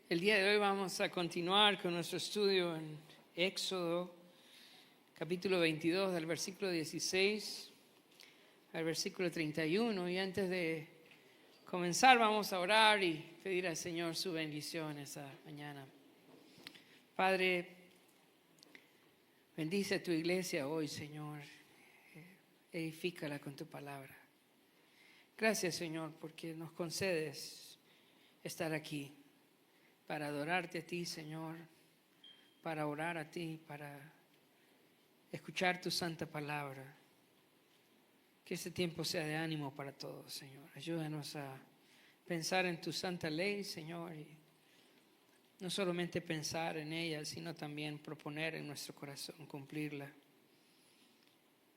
El día de hoy vamos a continuar con nuestro estudio en Éxodo, capítulo 22, del versículo 16 al versículo 31. Y antes de comenzar vamos a orar y pedir al Señor su bendición esta mañana. Padre, bendice a tu iglesia hoy, Señor. Edifícala con tu palabra. Gracias, Señor, porque nos concedes estar aquí para adorarte a ti, Señor, para orar a ti, para escuchar tu santa palabra. Que este tiempo sea de ánimo para todos, Señor. Ayúdanos a pensar en tu santa ley, Señor, y no solamente pensar en ella, sino también proponer en nuestro corazón cumplirla.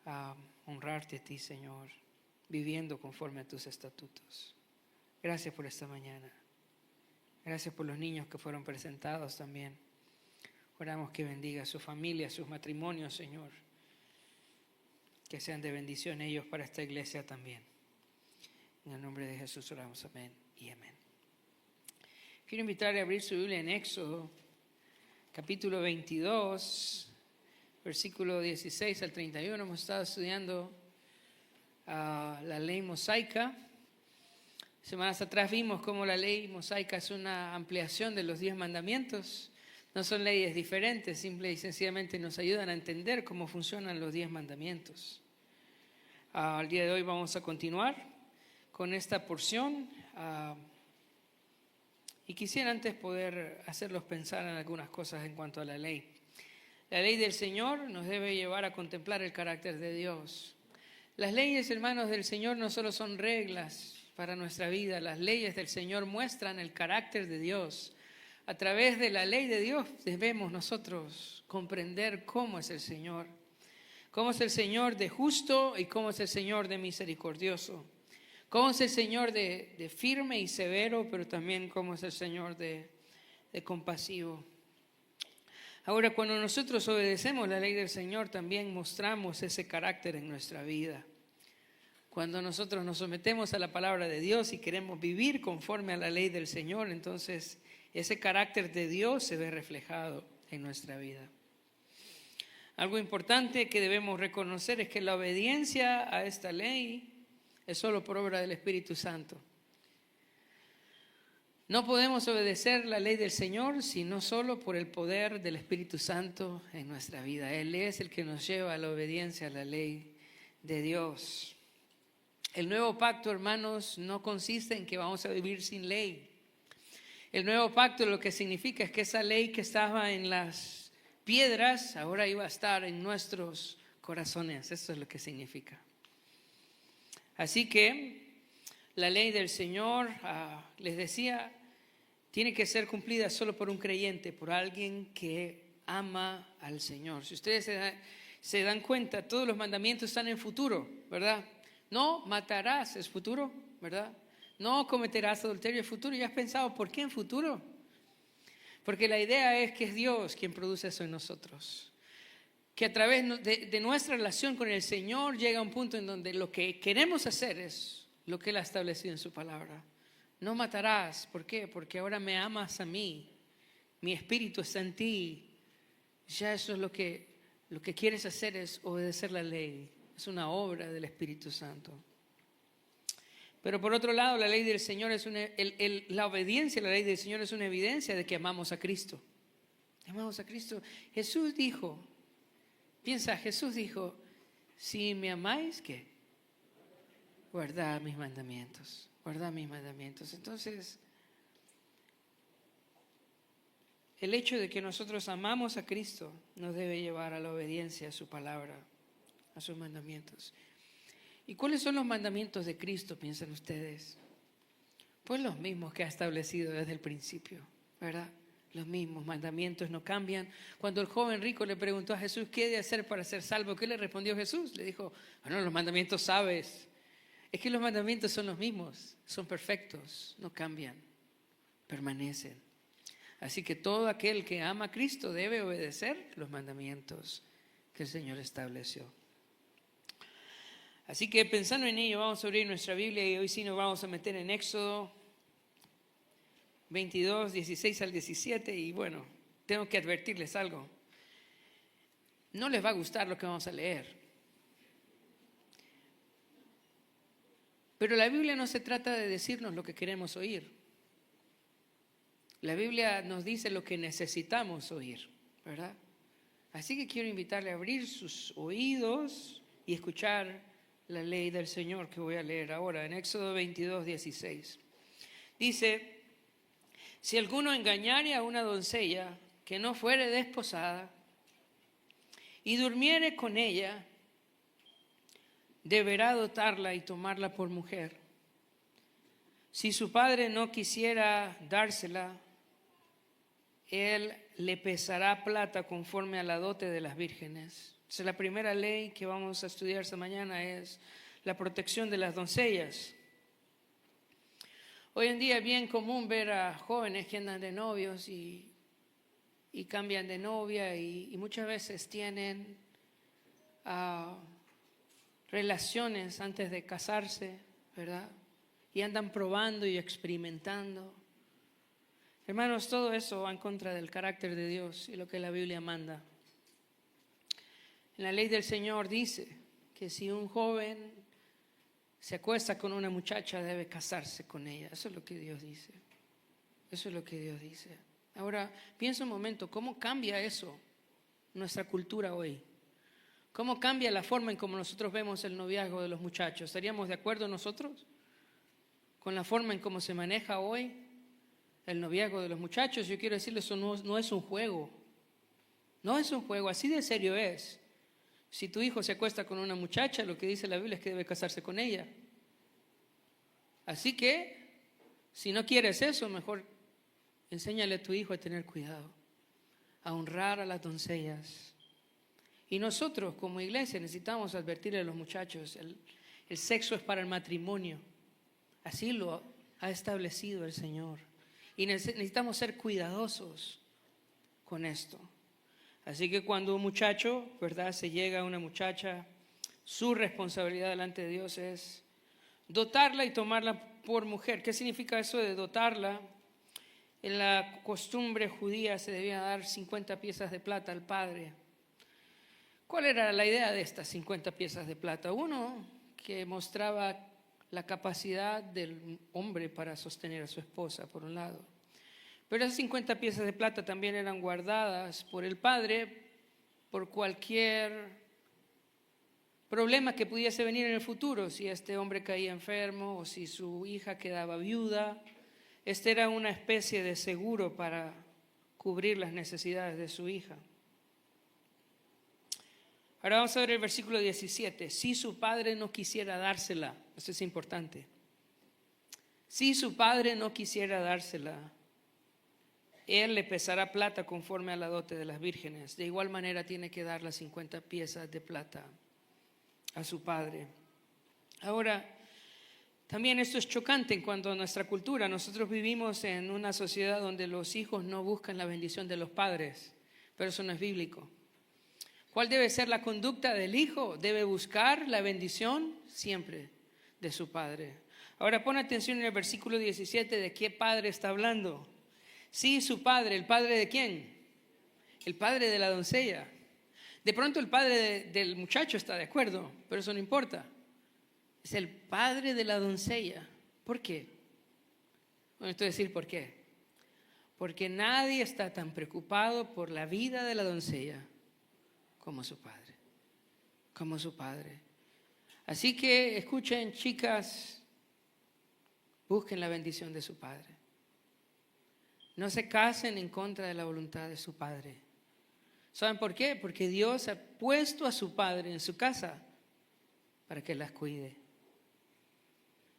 A honrarte a ti, Señor, viviendo conforme a tus estatutos. Gracias por esta mañana. Gracias por los niños que fueron presentados también. Oramos que bendiga a su familia, a sus matrimonios, Señor. Que sean de bendición ellos para esta iglesia también. En el nombre de Jesús oramos, amén y amén. Quiero invitarle a abrir su Biblia en Éxodo, capítulo 22, versículo 16 al 31. Hemos estado estudiando la ley mosaica. Semanas atrás vimos cómo la ley mosaica es una ampliación de los 10 mandamientos. No son leyes diferentes, simple y sencillamente nos ayudan a entender cómo funcionan los 10 mandamientos. El día de hoy vamos a continuar con esta porción y quisiera antes poder hacerlos pensar en algunas cosas en cuanto a la ley. La ley del Señor nos debe llevar a contemplar el carácter de Dios. Las leyes, hermanos, del Señor no solo son reglas para nuestra vida. Las leyes del Señor muestran el carácter de Dios. A través de la ley de Dios debemos nosotros comprender cómo es el Señor. Cómo es el Señor de justo y cómo es el Señor de misericordioso. Cómo es el Señor de firme y severo, pero también cómo es el Señor de compasivo. Ahora, cuando nosotros obedecemos la ley del Señor, también mostramos ese carácter en nuestra vida. Cuando nosotros nos sometemos a la palabra de Dios y queremos vivir conforme a la ley del Señor, entonces ese carácter de Dios se ve reflejado en nuestra vida. Algo importante que debemos reconocer es que la obediencia a esta ley es solo por obra del Espíritu Santo. No podemos obedecer la ley del Señor sino solo por el poder del Espíritu Santo en nuestra vida. Él es el que nos lleva a la obediencia a la ley de Dios. El nuevo pacto, hermanos, no consiste en que vamos a vivir sin ley. El nuevo pacto lo que significa es que esa ley que estaba en las piedras ahora iba a estar en nuestros corazones. Eso es lo que significa. Así que la ley del Señor, les decía, tiene que ser cumplida solo por un creyente, por alguien que ama al Señor. Si ustedes se dan cuenta, todos los mandamientos están en futuro, ¿verdad? No matarás es futuro, ¿verdad? No cometerás adulterio es futuro. ¿Ya has pensado por qué en futuro? Porque la idea es que es Dios quien produce eso en nosotros. Que a través de nuestra relación con el Señor llega un punto en donde lo que queremos hacer es lo que Él ha establecido en su palabra. No matarás. ¿Por qué? Porque ahora me amas a mí. Mi espíritu está en ti. Ya eso es lo que quieres hacer es obedecer la ley. Es una obra del Espíritu Santo. Pero por otro lado, la ley del Señor es la obediencia a la ley del Señor es una evidencia de que amamos a Cristo. Amamos a Cristo. Jesús dijo, Jesús dijo, si me amáis, ¿qué? Guardad mis mandamientos. Guardad mis mandamientos. Entonces, el hecho de que nosotros amamos a Cristo nos debe llevar a la obediencia a su palabra, a sus mandamientos. ¿Y cuáles son los mandamientos de Cristo, piensan ustedes? Pues los mismos que ha establecido desde el principio, ¿verdad? Los mismos mandamientos no cambian. Cuando el joven rico le preguntó a Jesús qué he de hacer para ser salvo, ¿qué le respondió Jesús? Le dijo, bueno, los mandamientos sabes. Es que los mandamientos son los mismos, son perfectos, no cambian, permanecen. Así que todo aquel que ama a Cristo debe obedecer los mandamientos que el Señor estableció. Así que pensando en ello, vamos a abrir nuestra Biblia y hoy sí nos vamos a meter en Éxodo 22, 16 al 17, y bueno, tengo que advertirles algo. No les va a gustar lo que vamos a leer. Pero la Biblia no se trata de decirnos lo que queremos oír. La Biblia nos dice lo que necesitamos oír, ¿verdad? Así que quiero invitarle a abrir sus oídos y escuchar la ley del Señor que voy a leer ahora en Éxodo 22, 16. Dice: si alguno engañare a una doncella que no fuere desposada y durmiere con ella, deberá dotarla y tomarla por mujer. Si su padre no quisiera dársela, él le pesará plata conforme a la dote de las vírgenes. Entonces, la primera ley que vamos a estudiar esta mañana es la protección de las doncellas. Hoy en día es bien común ver a jóvenes que andan de novios y cambian de novia y muchas veces tienen relaciones antes de casarse, ¿verdad? Y andan probando y experimentando. Hermanos, todo eso va en contra del carácter de Dios y lo que la Biblia manda. En la ley del Señor dice que si un joven se acuesta con una muchacha, debe casarse con ella. Eso es lo que Dios dice. Eso es lo que Dios dice. Ahora, piensa un momento, ¿cómo cambia eso nuestra cultura hoy? ¿Cómo cambia la forma en cómo nosotros vemos el noviazgo de los muchachos? ¿Estaríamos de acuerdo nosotros con la forma en cómo se maneja hoy el noviazgo de los muchachos? Yo quiero decirles, eso no es un juego. No es un juego, así de serio es. Si tu hijo se acuesta con una muchacha, lo que dice la Biblia es que debe casarse con ella. Así que, si no quieres eso, mejor enséñale a tu hijo a tener cuidado, a honrar a las doncellas. Y nosotros como iglesia necesitamos advertirle a los muchachos, el sexo es para el matrimonio. Así lo ha establecido el Señor. Y necesitamos ser cuidadosos con esto. Así que cuando un muchacho, ¿verdad?, se llega a una muchacha, su responsabilidad delante de Dios es dotarla y tomarla por mujer. ¿Qué significa eso de dotarla? En la costumbre judía se debía dar 50 piezas de plata al padre. ¿Cuál era la idea de estas 50 piezas de plata? Uno, que mostraba la capacidad del hombre para sostener a su esposa, por un lado. Pero esas 50 piezas de plata también eran guardadas por el padre por cualquier problema que pudiese venir en el futuro. Si este hombre caía enfermo o si su hija quedaba viuda, este era una especie de seguro para cubrir las necesidades de su hija. Ahora vamos a ver el versículo 17. Si su padre no quisiera dársela, eso es importante. Si su padre no quisiera dársela, él le pesará plata conforme a la dote de las vírgenes. De igual manera tiene que dar las 50 piezas de plata a su padre. Ahora, también esto es chocante en cuanto a nuestra cultura. Nosotros vivimos en una sociedad donde los hijos no buscan la bendición de los padres, pero eso no es bíblico. ¿Cuál debe ser la conducta del hijo? Debe buscar la bendición siempre de su padre. Ahora pon atención en el versículo 17 de qué padre está hablando. Sí, su padre. ¿El padre de quién? El padre de la doncella. De pronto el padre del muchacho está de acuerdo, pero eso no importa. Es el padre de la doncella. ¿Por qué? Bueno, esto es decir por qué. Porque nadie está tan preocupado por la vida de la doncella como su padre, como su padre. Así que escuchen, chicas, busquen la bendición de su padre. No se casen en contra de la voluntad de su padre. ¿Saben por qué? Porque Dios ha puesto a su padre en su casa para que las cuide.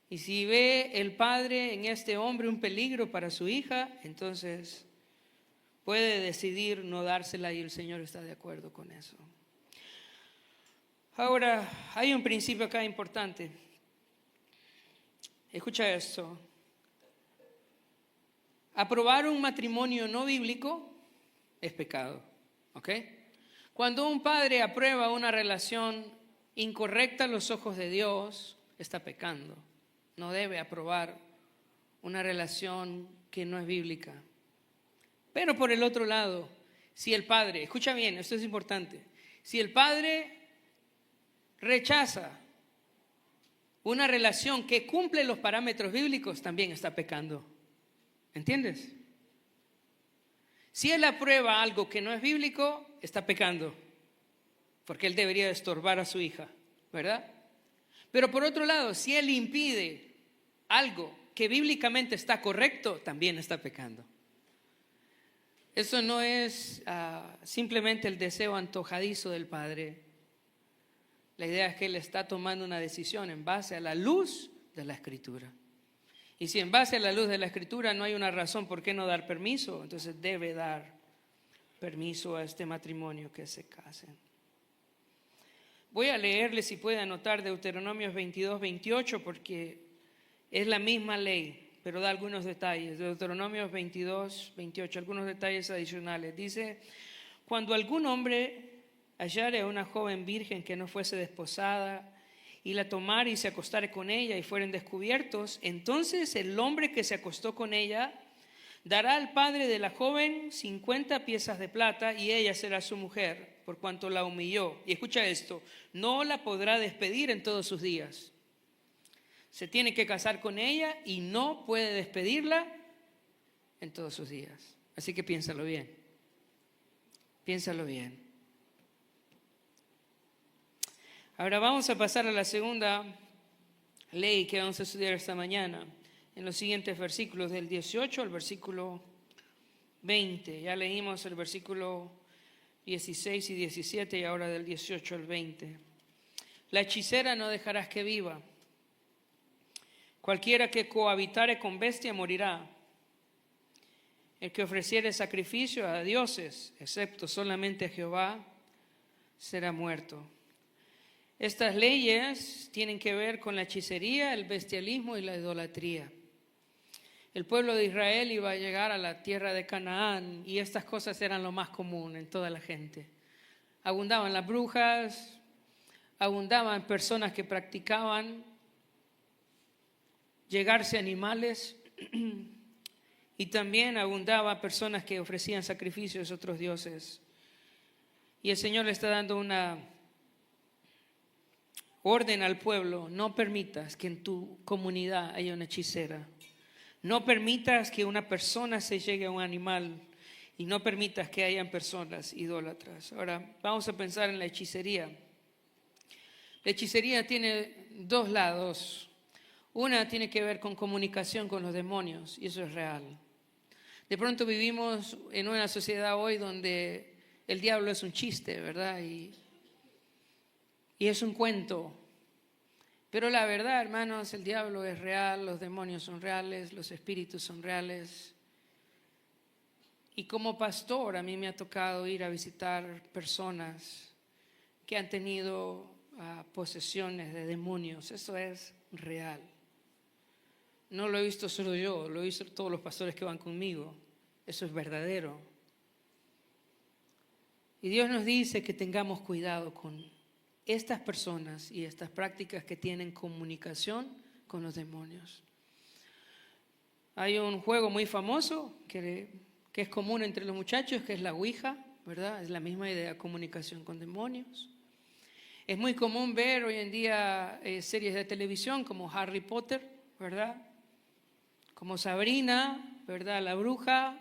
Y si ve el padre en este hombre un peligro para su hija, entonces puede decidir no dársela y el Señor está de acuerdo con eso. Ahora, hay un principio acá importante. Escucha esto. Aprobar un matrimonio no bíblico es pecado, ¿ok? Cuando un padre aprueba una relación incorrecta a los ojos de Dios, está pecando. No debe aprobar una relación que no es bíblica. Pero por el otro lado, si el padre, escucha bien, esto es importante, si el padre rechaza una relación que cumple los parámetros bíblicos, también está pecando. ¿Entiendes? Si él aprueba algo que no es bíblico, está pecando, porque él debería estorbar a su hija, ¿verdad? Pero por otro lado, si él impide algo que bíblicamente está correcto, también está pecando. Eso no es simplemente el deseo antojadizo del padre. La idea es que él está tomando una decisión en base a la luz de la Escritura. Y si en base a la luz de la Escritura no hay una razón por qué no dar permiso, entonces debe dar permiso a este matrimonio que se casen. Voy a leerles, si puede anotar, Deuteronomios 22, 28, porque es la misma ley, pero da algunos detalles. Deuteronomios 22, 28, algunos detalles adicionales. Dice, cuando algún hombre hallare a una joven virgen que no fuese desposada y la tomare y se acostare con ella y fueren descubiertos, entonces el hombre que se acostó con ella dará al padre de la joven 50 piezas de plata y ella será su mujer, por cuanto la humilló. Y escucha esto, no la podrá despedir en todos sus días. Se tiene que casar con ella y no puede despedirla en todos sus días. Así que piénsalo bien. Piénsalo bien. Ahora vamos a pasar a la segunda ley que vamos a estudiar esta mañana, en los siguientes versículos, del 18 al versículo 20. Ya leímos el versículo 16 y 17 y ahora del 18 al 20. La hechicera no dejarás que viva. Cualquiera que cohabitare con bestia morirá. El que ofreciere sacrificio a dioses, excepto solamente a Jehová, será muerto. Estas leyes tienen que ver con la hechicería, el bestialismo y la idolatría. El pueblo de Israel iba a llegar a la tierra de Canaán y estas cosas eran lo más común en toda la gente. Abundaban las brujas, abundaban personas que practicaban llegarse a animales y también abundaban personas que ofrecían sacrificios a otros dioses. Y el Señor le está dando una orden al pueblo: no permitas que en tu comunidad haya una hechicera. No permitas que una persona se llegue a un animal y no permitas que hayan personas idólatras. Ahora vamos a pensar en la hechicería. La hechicería tiene dos lados. Una tiene que ver con comunicación con los demonios y eso es real. De pronto vivimos en una sociedad hoy donde el diablo es un chiste, ¿verdad? Y es un cuento. Pero la verdad, hermanos, el diablo es real, los demonios son reales, los espíritus son reales. Y como pastor a mí me ha tocado ir a visitar personas que han tenido posesiones de demonios. Eso es real. No lo he visto solo yo, lo he visto todos los pastores que van conmigo. Eso es verdadero. Y Dios nos dice que tengamos cuidado con estas personas y estas prácticas que tienen comunicación con los demonios. Hay un juego muy famoso que es común entre los muchachos, que es la Ouija, ¿verdad? Es la misma idea, comunicación con demonios. Es muy común ver hoy en día series de televisión como Harry Potter, ¿verdad? Como Sabrina, ¿verdad? La bruja.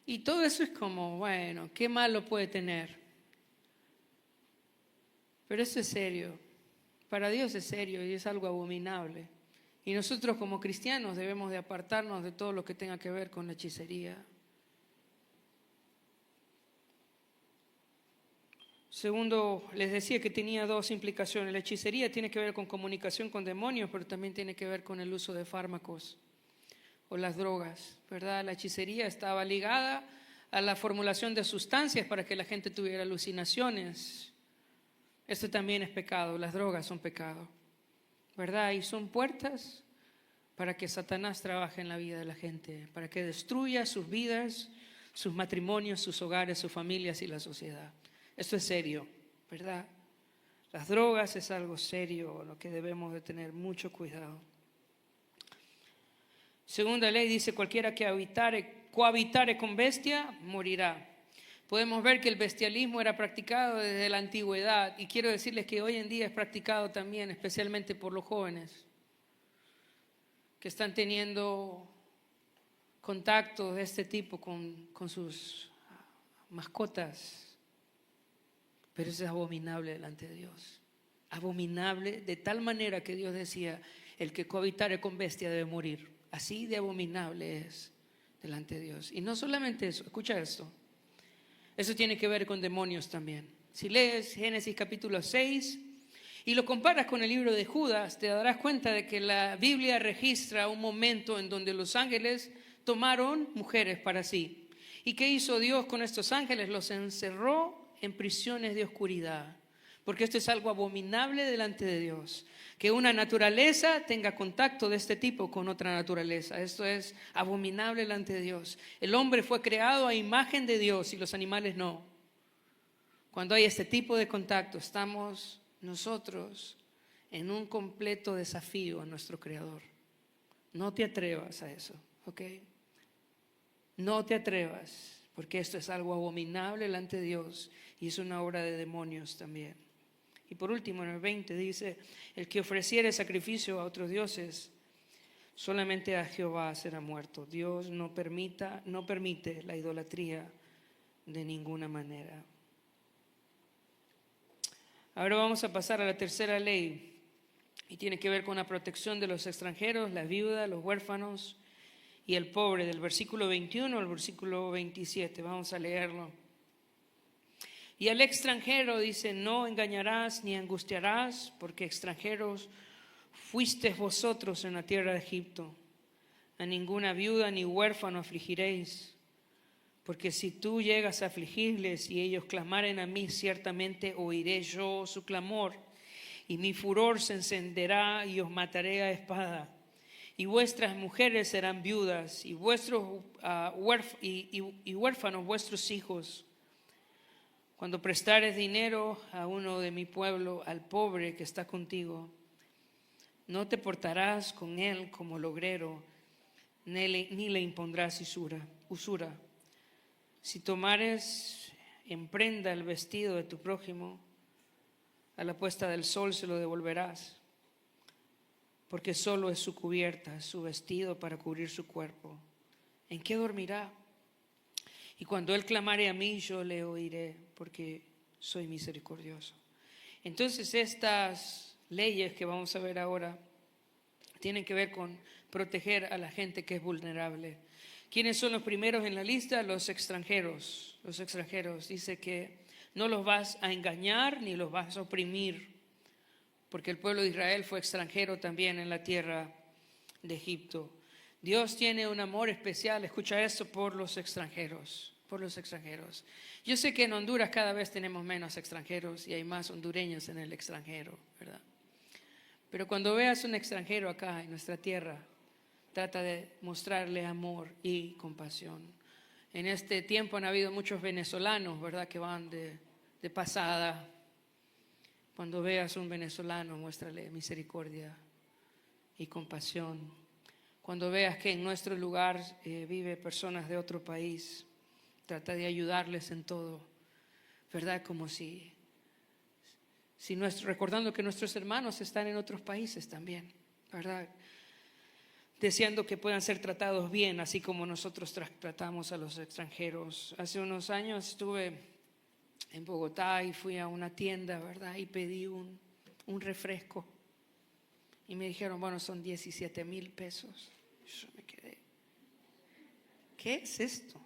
Y todo eso es como, bueno, ¿qué malo puede tener? Pero eso es serio. Para Dios es serio y es algo abominable. Y nosotros como cristianos debemos de apartarnos de todo lo que tenga que ver con la hechicería. Segundo, les decía que tenía dos implicaciones. La hechicería tiene que ver con comunicación con demonios, pero también tiene que ver con el uso de fármacos o las drogas, ¿verdad? La hechicería estaba ligada a la formulación de sustancias para que la gente tuviera alucinaciones. Esto también es pecado, las drogas son pecado, ¿verdad? Y son puertas para que Satanás trabaje en la vida de la gente, para que destruya sus vidas, sus matrimonios, sus hogares, sus familias y la sociedad. Esto es serio, ¿verdad? Las drogas es algo serio, lo que debemos de tener mucho cuidado. Segunda ley dice, cualquiera que cohabitare con bestia, morirá. Podemos ver que el bestialismo era practicado desde la antigüedad y quiero decirles que hoy en día es practicado también, especialmente por los jóvenes que están teniendo contactos de este tipo con sus mascotas. Pero eso es abominable delante de Dios. Abominable de tal manera que Dios decía, el que cohabitare con bestia debe morir. Así de abominable es delante de Dios. Y no solamente eso, escucha esto. Eso tiene que ver con demonios también. Si lees Génesis capítulo 6 y lo comparas con el libro de Judas, te darás cuenta de que la Biblia registra un momento en donde los ángeles tomaron mujeres para sí. ¿Y qué hizo Dios con estos ángeles? Los encerró en prisiones de oscuridad. Porque esto es algo abominable delante de Dios. Que una naturaleza tenga contacto de este tipo con otra naturaleza. Esto es abominable delante de Dios. El hombre fue creado a imagen de Dios y los animales no. Cuando hay este tipo de contacto, estamos nosotros en un completo desafío a nuestro Creador. No te atrevas a eso, ¿ok? No te atrevas, porque esto es algo abominable delante de Dios y es una obra de demonios también. Y por último, en el 20 dice, el que ofreciere sacrificio a otros dioses, solamente a Jehová será muerto. Dios no permite la idolatría de ninguna manera. Ahora vamos a pasar a la tercera ley y tiene que ver con la protección de los extranjeros, las viudas, los huérfanos y el pobre, del versículo 21 al versículo 27. Vamos a leerlo. Y al extranjero dice, no engañarás ni angustiarás, porque extranjeros fuisteis vosotros en la tierra de Egipto. A ninguna viuda ni huérfano afligiréis, porque si tú llegas a afligirles y ellos clamaren a mí, ciertamente oiré yo su clamor, y mi furor se encenderá y os mataré a espada. Y vuestras mujeres serán viudas, y vuestros huérfanos vuestros hijos. Cuando prestares dinero a uno de mi pueblo, al pobre que está contigo, no te portarás con él como logrero, ni le impondrás usura. Si tomares en prenda el vestido de tu prójimo, a la puesta del sol se lo devolverás, porque solo es su cubierta, su vestido para cubrir su cuerpo. ¿En qué dormirá? Y cuando él clamare a mí, yo le oiré, porque soy misericordioso. Entonces estas leyes que vamos a ver ahora tienen que ver con proteger a la gente que es vulnerable. ¿Quiénes son los primeros en la lista? Los extranjeros. Los extranjeros. Dice que no los vas a engañar ni los vas a oprimir, porque el pueblo de Israel fue extranjero también en la tierra de Egipto. Dios tiene un amor especial, escucha esto, por los extranjeros, por los extranjeros. Yo sé que en Honduras cada vez tenemos menos extranjeros y hay más hondureños en el extranjero, ¿verdad? Pero cuando veas un extranjero acá en nuestra tierra, trata de mostrarle amor y compasión. En este tiempo han habido muchos venezolanos, ¿verdad?, que van de pasada. Cuando veas un venezolano, muéstrale misericordia y compasión. Cuando veas que en nuestro lugar vive personas de otro país, trata de ayudarles en todo, ¿verdad? Como recordando que nuestros hermanos están en otros países también, ¿verdad? Deseando que puedan ser tratados bien, así como nosotros tratamos a los extranjeros. Hace unos años estuve en Bogotá y fui a una tienda, ¿verdad? Y pedí un refresco. Y me dijeron, bueno, son 17,000 pesos. Yo me quedé, ¿qué es esto?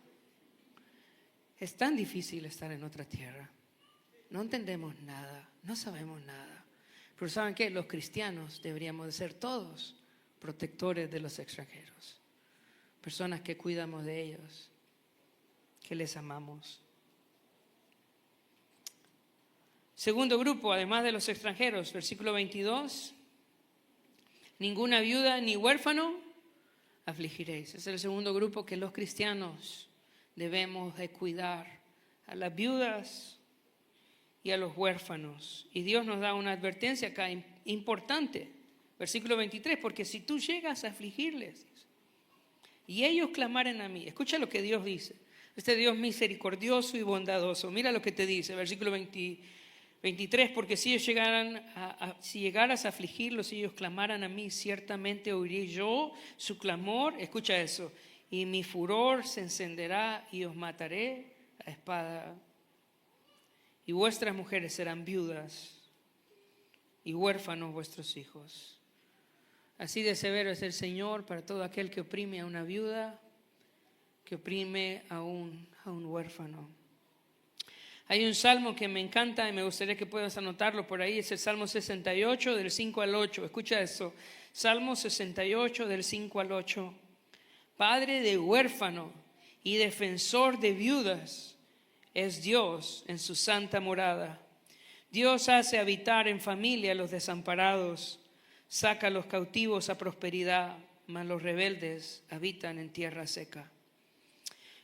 Es tan difícil estar en otra tierra. No entendemos nada, no sabemos nada. Pero ¿saben qué? Los cristianos deberíamos de ser todos protectores de los extranjeros. Personas que cuidamos de ellos, que les amamos. Segundo grupo, además de los extranjeros, versículo 22. Ninguna viuda ni huérfano afligiréis. Es el segundo grupo que los cristianos debemos de cuidar, a las viudas y a los huérfanos. Y Dios nos da una advertencia acá importante, versículo 23, porque si tú llegas a afligirles, y ellos clamaren a mí. Escucha lo que Dios dice. Este Dios misericordioso y bondadoso. Mira lo que te dice, versículo 23, porque si ellos si llegaras a afligirlos, y ellos clamaran a mí, ciertamente oiré yo su clamor. Escucha eso. Y mi furor se encenderá y os mataré a espada. Y vuestras mujeres serán viudas y huérfanos vuestros hijos. Así de severo es el Señor para todo aquel que oprime a una viuda, que oprime a un huérfano. Hay un salmo que me encanta y me gustaría que puedas anotarlo por ahí. Es el Salmo 68 del 5 al 8. Escucha eso. Salmo 68 del 5 al 8. Padre de huérfano y defensor de viudas es Dios en su santa morada. Dios hace habitar en familia a los desamparados, saca a los cautivos a prosperidad, mas los rebeldes habitan en tierra seca.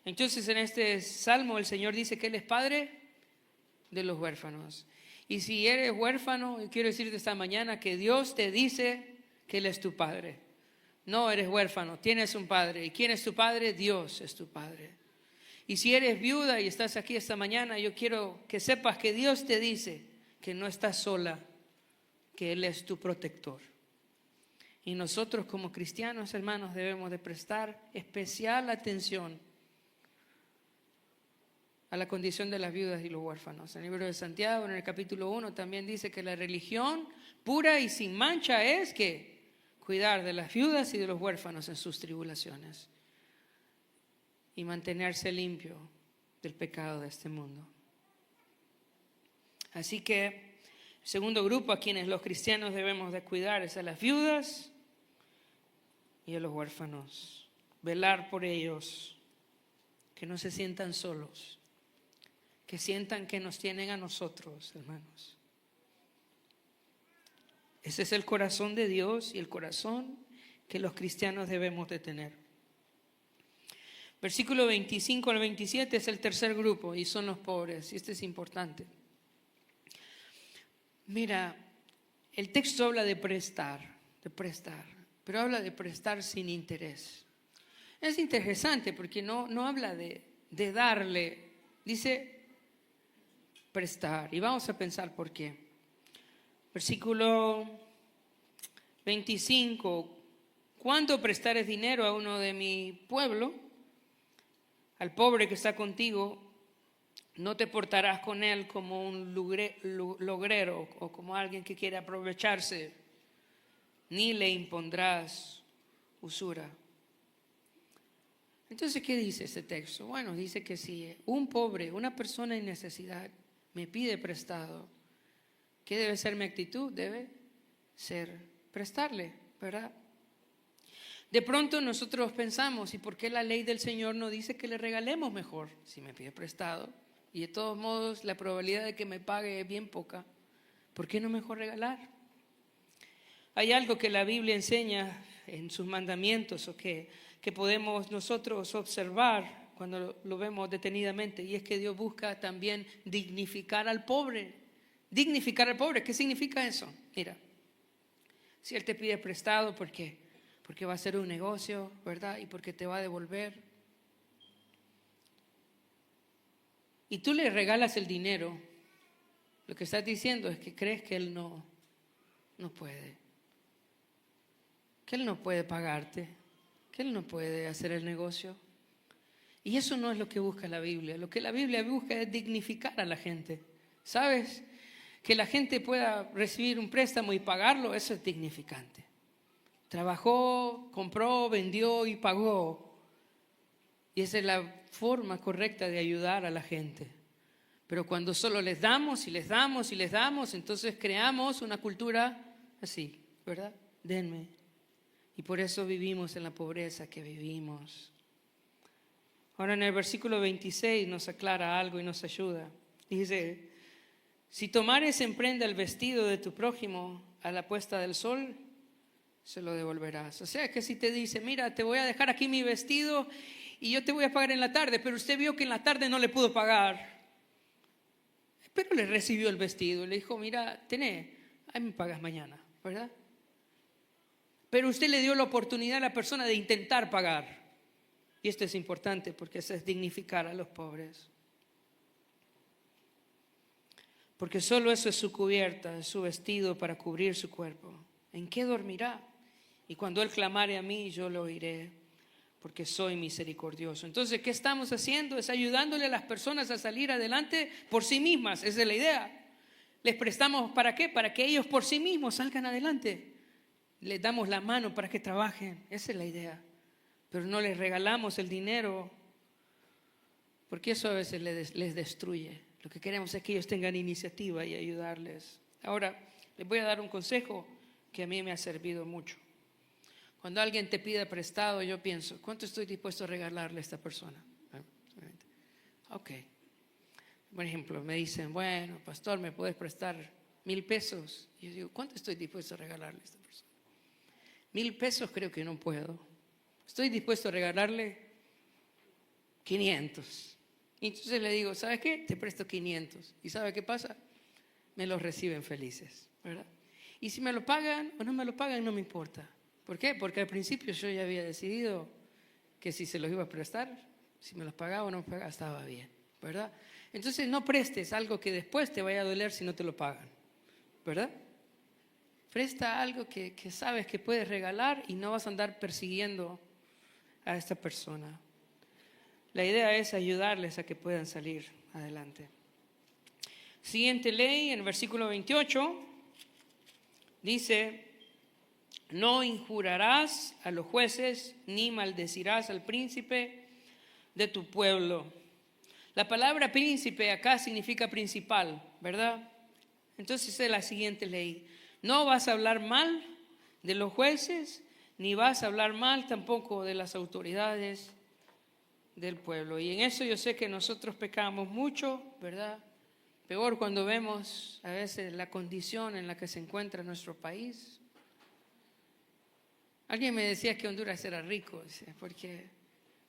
Entonces en este salmo el Señor dice que Él es Padre de los huérfanos. Y si eres huérfano, quiero decirte esta mañana que Dios te dice que Él es tu Padre. No eres huérfano, tienes un Padre. ¿Y quién es tu Padre? Dios es tu Padre. Y si eres viuda y estás aquí esta mañana, yo quiero que sepas que Dios te dice que no estás sola, que Él es tu protector. Y nosotros como cristianos, hermanos, debemos de prestar especial atención a la condición de las viudas y los huérfanos. En el libro de Santiago, en el capítulo 1, también dice que la religión pura y sin mancha es que cuidar de las viudas y de los huérfanos en sus tribulaciones y mantenerse limpio del pecado de este mundo. Así que el segundo grupo a quienes los cristianos debemos de cuidar es a las viudas y a los huérfanos. Velar por ellos, que no se sientan solos, que sientan que nos tienen a nosotros, hermanos. Ese es el corazón de Dios y el corazón que los cristianos debemos de tener. Versículo 25 al 27 es el tercer grupo y son los pobres, y este es importante. Mira, el texto habla de prestar, pero habla de prestar sin interés. Es interesante porque no habla de darle, dice prestar. Y vamos a pensar por qué. Versículo 25. ¿Cuándo prestares dinero a uno de mi pueblo, al pobre que está contigo, no te portarás con él como un logrero o como alguien que quiere aprovecharse, ni le impondrás usura? Entonces, ¿qué dice este texto? Bueno, dice que si un pobre, una persona en necesidad, me pide prestado, ¿qué debe ser mi actitud? Debe ser prestarle, ¿verdad? De pronto nosotros pensamos, ¿y por qué la ley del Señor no dice que le regalemos mejor? Si me pide prestado y de todos modos la probabilidad de que me pague es bien poca, ¿por qué no mejor regalar? Hay algo que la Biblia enseña en sus mandamientos o que podemos nosotros observar cuando lo vemos detenidamente, y es que Dios busca también dignificar al pobre. Dignificar al pobre, ¿qué significa eso? Mira, si Él te pide prestado, ¿por qué? Porque va a ser un negocio, ¿verdad? Y porque te va a devolver. Y tú le regalas el dinero, lo que estás diciendo es que crees que Él no puede. Que Él no puede pagarte, que Él no puede hacer el negocio. Y eso no es lo que busca la Biblia. Lo que la Biblia busca es dignificar a la gente. ¿Sabes? Que la gente pueda recibir un préstamo y pagarlo, eso es dignificante. Trabajó, compró, vendió y pagó. Y esa es la forma correcta de ayudar a la gente. Pero cuando solo les damos y les damos y les damos, entonces creamos una cultura así, ¿verdad? Denme. Y por eso vivimos en la pobreza que vivimos. Ahora en el versículo 26 nos aclara algo y nos ayuda. Dice, si tomares en prenda el vestido de tu prójimo a la puesta del sol, se lo devolverás. O sea que si te dice, mira, te voy a dejar aquí mi vestido y yo te voy a pagar en la tarde, pero usted vio que en la tarde no le pudo pagar. Pero le recibió el vestido y le dijo, mira, ahí me pagas mañana, ¿verdad? Pero usted le dio la oportunidad a la persona de intentar pagar. Y esto es importante porque eso es dignificar a los pobres. Porque solo eso es su cubierta, es su vestido para cubrir su cuerpo. ¿En qué dormirá? Y cuando Él clamare a mí, yo lo oiré, porque soy misericordioso. Entonces, ¿qué estamos haciendo? Es ayudándole a las personas a salir adelante por sí mismas. Esa es la idea. Les prestamos, ¿para qué? Para que ellos por sí mismos salgan adelante. Les damos la mano para que trabajen. Esa es la idea. Pero no les regalamos el dinero, porque eso a veces les destruye. Lo que queremos es que ellos tengan iniciativa y ayudarles. Ahora, les voy a dar un consejo que a mí me ha servido mucho. Cuando alguien te pide prestado, yo pienso, ¿cuánto estoy dispuesto a regalarle a esta persona? Ok. Por ejemplo, me dicen, bueno, pastor, ¿me puedes prestar 1,000 pesos? Y yo digo, ¿cuánto estoy dispuesto a regalarle a esta persona? 1,000 pesos creo que no puedo. Estoy dispuesto a regalarle 500. Y entonces le digo, ¿sabes qué? Te presto 500. ¿Y sabe qué pasa? Me los reciben felices, ¿verdad? Y si me lo pagan o no me lo pagan, no me importa. ¿Por qué? Porque al principio yo ya había decidido que si se los iba a prestar, si me los pagaba o no me pagaba, estaba bien, ¿verdad? Entonces no prestes algo que después te vaya a doler si no te lo pagan, ¿verdad? Presta algo que sabes que puedes regalar y no vas a andar persiguiendo a esta persona. La idea es ayudarles a que puedan salir adelante. Siguiente ley, en el versículo 28, dice, no injurarás a los jueces ni maldecirás al príncipe de tu pueblo. La palabra príncipe acá significa principal, ¿verdad? Entonces es la siguiente ley. No vas a hablar mal de los jueces, ni vas a hablar mal tampoco de las autoridades del pueblo. Y en eso yo sé que nosotros pecamos mucho, ¿verdad? Peor cuando vemos a veces la condición en la que se encuentra nuestro país. Alguien me decía que Honduras era rico,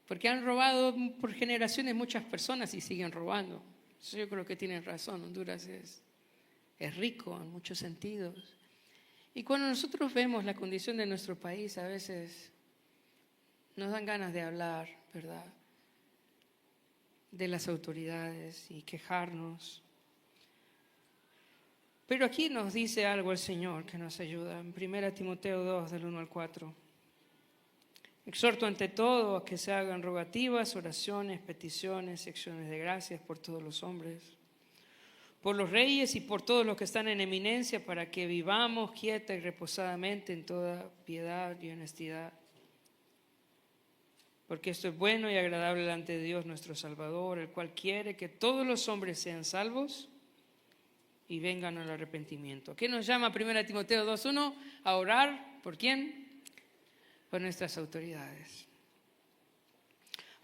porque han robado por generaciones muchas personas y siguen robando. Eso yo creo que tienen razón, Honduras es rico en muchos sentidos. Y cuando nosotros vemos la condición de nuestro país, a veces nos dan ganas de hablar, ¿verdad?, de las autoridades y quejarnos. Pero aquí nos dice algo el Señor que nos ayuda. En 1 Timoteo 2, del 1 al 4. Exhorto ante todo a que se hagan rogativas, oraciones, peticiones, acciones de gracias por todos los hombres, por los reyes y por todos los que están en eminencia, para que vivamos quieta y reposadamente en toda piedad y honestidad. Porque esto es bueno y agradable delante de Dios nuestro Salvador, el cual quiere que todos los hombres sean salvos y vengan al arrepentimiento. ¿Qué nos llama 1 Timoteo 2:1? A orar, ¿por quién? Por nuestras autoridades.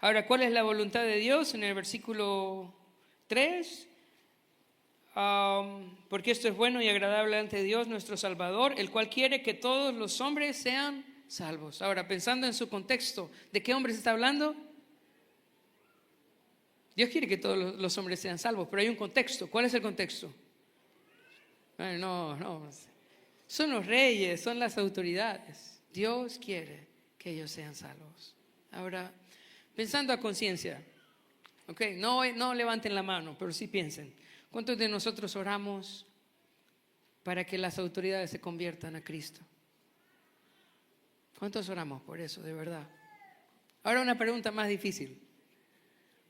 Ahora, ¿cuál es la voluntad de Dios? En el versículo 3, porque esto es bueno y agradable ante Dios nuestro Salvador, el cual quiere que todos los hombres sean salvos. Ahora, pensando en su contexto, ¿de qué hombres está hablando? Dios quiere que todos los hombres sean salvos, pero hay un contexto. ¿Cuál es el contexto? No. Son los reyes, son las autoridades. Dios quiere que ellos sean salvos. Ahora, pensando a conciencia, okay, no levanten la mano, pero sí piensen. ¿Cuántos de nosotros oramos para que las autoridades se conviertan a Cristo? ¿Cuántos oramos por eso, de verdad? Ahora una pregunta más difícil.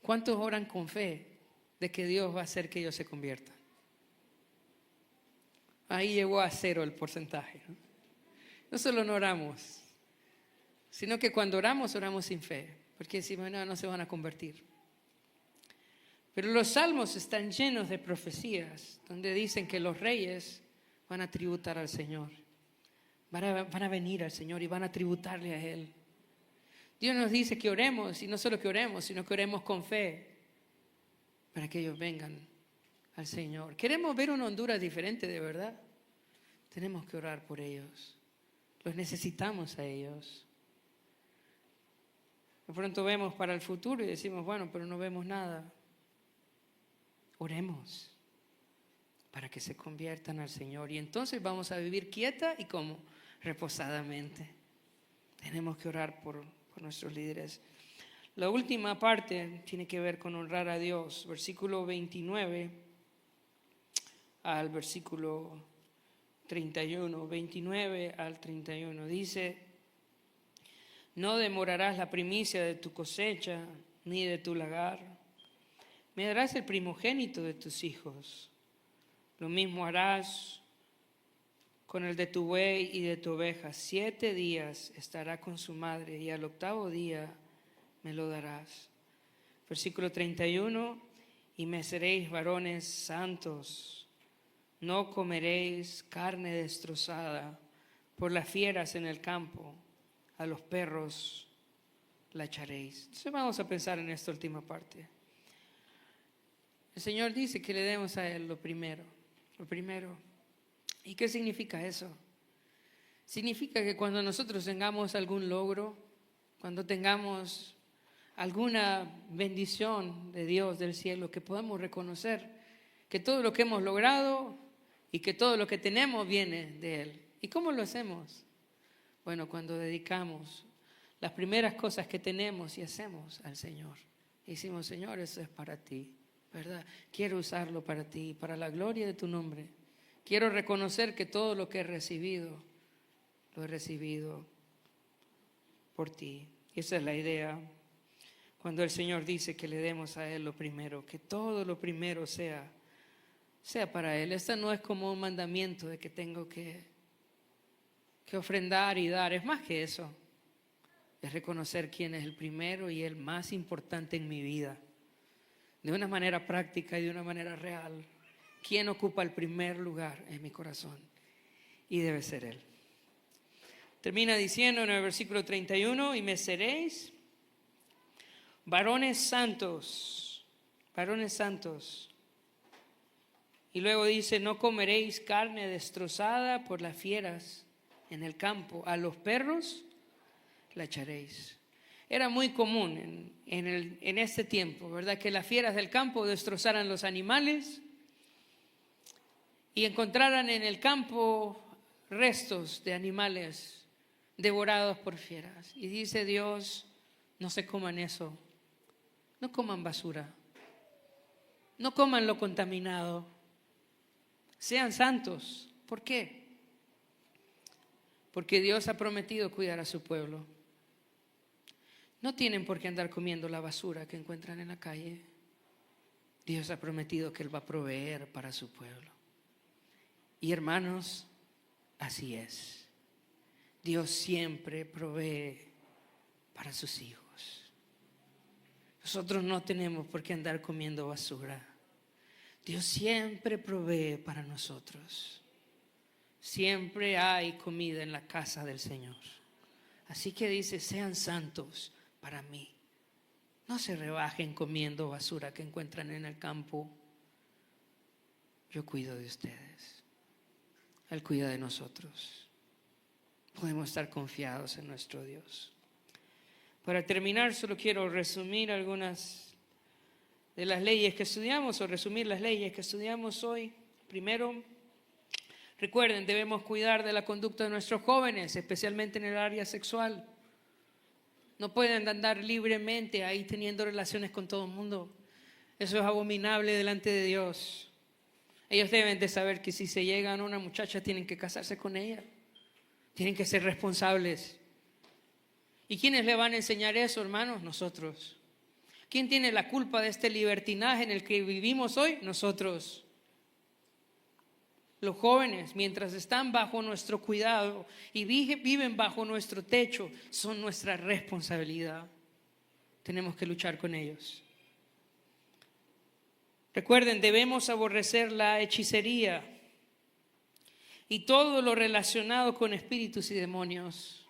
¿Cuántos oran con fe de que Dios va a hacer que ellos se conviertan? Ahí llegó a 0 el porcentaje. No solo no oramos, sino que cuando oramos sin fe, porque decimos, no se van a convertir. Pero los salmos están llenos de profecías donde dicen que los reyes van a tributar al Señor. Van a venir al Señor y van a tributarle a Él. Dios nos dice que oremos, y no solo que oremos, sino que oremos con fe para que ellos vengan al Señor. Queremos ver una Honduras diferente, de verdad. Tenemos que orar por ellos. Los necesitamos a ellos. De pronto vemos para el futuro y decimos, bueno, pero no vemos nada. Oremos para que se conviertan al Señor. Y entonces vamos a vivir quieta y ¿cómo? Reposadamente. Tenemos que orar por nuestros líderes. La última parte tiene que ver con honrar a Dios. Versículo 29 al versículo 31. 29 al 31. Dice: no demorarás la primicia de tu cosecha, ni de tu lagar. Me darás el primogénito de tus hijos. Lo mismo harás con el de tu buey y de tu oveja. 7 días estará con su madre, y al 8º día me lo darás. Versículo 31. Y me seréis varones santos. No comeréis carne destrozada por las fieras en el campo. A los perros la echaréis. Entonces vamos a pensar en esta última parte. El Señor dice que le demos a Él lo primero. Lo primero. ¿Y qué significa eso? Significa que cuando nosotros tengamos algún logro, cuando tengamos alguna bendición de Dios del cielo, que podamos reconocer que todo lo que hemos logrado y que todo lo que tenemos viene de Él. ¿Y cómo lo hacemos? Bueno, cuando dedicamos las primeras cosas que tenemos y hacemos al Señor. Y decimos: Señor, eso es para ti, ¿verdad? Quiero usarlo para ti, para la gloria de tu nombre. Quiero reconocer que todo lo que he recibido, lo he recibido por ti. Y esa es la idea. Cuando el Señor dice que le demos a Él lo primero, que todo lo primero sea para Él. Esta no es como un mandamiento de que tengo que ofrendar y dar. Es más que eso. Es reconocer quién es el primero y el más importante en mi vida. De una manera práctica y de una manera real. ¿Quién ocupa el primer lugar en mi corazón? Y debe ser Él. Termina diciendo en el versículo 31: y me seréis varones santos. Varones santos. Y luego dice: no comeréis carne destrozada por las fieras en el campo, a los perros la echaréis. Era muy común en este tiempo, ¿verdad?, que las fieras del campo destrozaran los animales y encontraran en el campo restos de animales devorados por fieras. Y dice Dios: no se coman eso, no coman basura, no coman lo contaminado, sean santos. ¿Por qué? Porque Dios ha prometido cuidar a su pueblo. No tienen por qué andar comiendo la basura que encuentran en la calle. Dios ha prometido que Él va a proveer para su pueblo. Y hermanos, así es. Dios siempre provee para sus hijos. Nosotros no tenemos por qué andar comiendo basura. Dios siempre provee para nosotros. Siempre hay comida en la casa del Señor. Así que dice: sean santos para mí. No se rebajen comiendo basura que encuentran en el campo. Yo cuido de ustedes. Él cuida de nosotros. Podemos estar confiados en nuestro Dios. Para terminar, solo quiero resumir algunas de las leyes que estudiamos, o resumir las leyes que estudiamos hoy. Primero, recuerden, debemos cuidar de la conducta de nuestros jóvenes, especialmente en el área sexual. No pueden andar libremente ahí teniendo relaciones con todo el mundo. Eso es abominable delante de Dios. Ellos deben de saber que si se llegan a una muchacha, tienen que casarse con ella. Tienen que ser responsables. ¿Y quiénes le van a enseñar eso, hermanos? Nosotros. ¿Quién tiene la culpa de este libertinaje en el que vivimos hoy? Nosotros. Los jóvenes, mientras están bajo nuestro cuidado y viven bajo nuestro techo, son nuestra responsabilidad. Tenemos que luchar con ellos. Recuerden, debemos aborrecer la hechicería y todo lo relacionado con espíritus y demonios.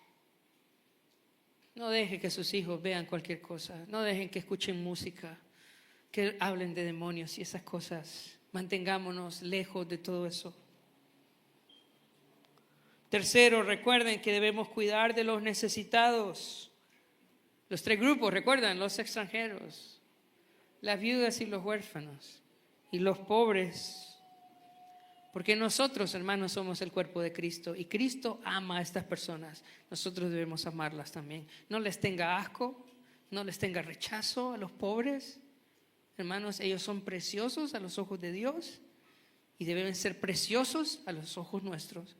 No dejen que sus hijos vean cualquier cosa. No dejen que escuchen música, que hablen de demonios y esas cosas. Mantengámonos lejos de todo eso. Tercero, recuerden que debemos cuidar de los necesitados. Los 3 grupos, recuerdan: los extranjeros, las viudas y los huérfanos, y los pobres. Porque nosotros, hermanos, somos el cuerpo de Cristo y Cristo ama a estas personas. Nosotros debemos amarlas también. No les tenga asco, No les tenga rechazo a los pobres. Hermanos, ellos son preciosos a los ojos de Dios y deben ser preciosos a los ojos nuestros.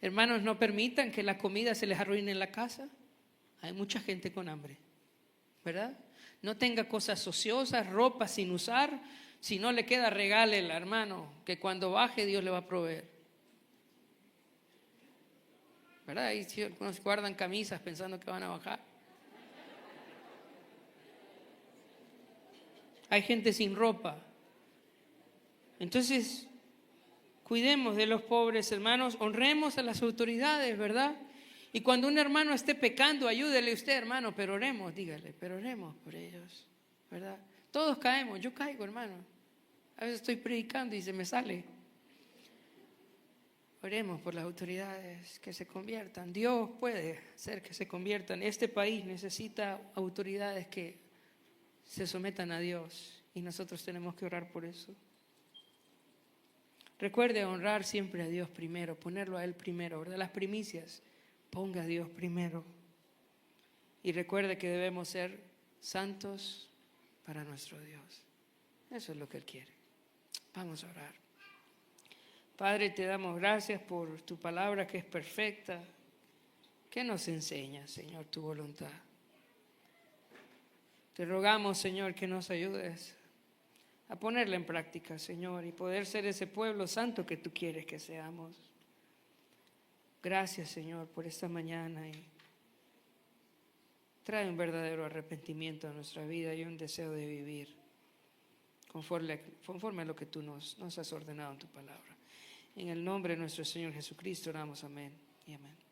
Hermanos, no permitan que la comida se les arruine en la casa. Hay mucha gente con hambre, ¿verdad? No tenga cosas ociosas, ropa sin usar. Si no le queda, regálela, hermano, que cuando baje Dios le va a proveer. ¿Verdad? Ahí sí, algunos guardan camisas pensando que van a bajar. Hay gente sin ropa. Entonces, cuidemos de los pobres, hermanos. Honremos a las autoridades, ¿verdad? Y cuando un hermano esté pecando, ayúdele usted, hermano, pero oremos, dígale, pero oremos por ellos, ¿verdad? Todos caemos, yo caigo, hermano. A veces estoy predicando y se me sale. Oremos por las autoridades que se conviertan. Dios puede hacer que se conviertan. Este país necesita autoridades que se sometan a Dios y nosotros tenemos que orar por eso. Recuerde honrar siempre a Dios primero, ponerlo a Él primero, ¿verdad? Las primicias, ponga a Dios primero. Y recuerde que debemos ser santos para nuestro Dios. Eso es lo que Él quiere. Vamos a orar. Padre, te damos gracias por tu palabra que es perfecta, que nos enseña, Señor, tu voluntad. Te rogamos, Señor, que nos ayudes a ponerla en práctica, Señor, y poder ser ese pueblo santo que tú quieres que seamos. Gracias, Señor, por esta mañana y trae un verdadero arrepentimiento a nuestra vida y un deseo de vivir conforme a lo que tú nos has ordenado en tu palabra. En el nombre de nuestro Señor Jesucristo oramos, amén y amén.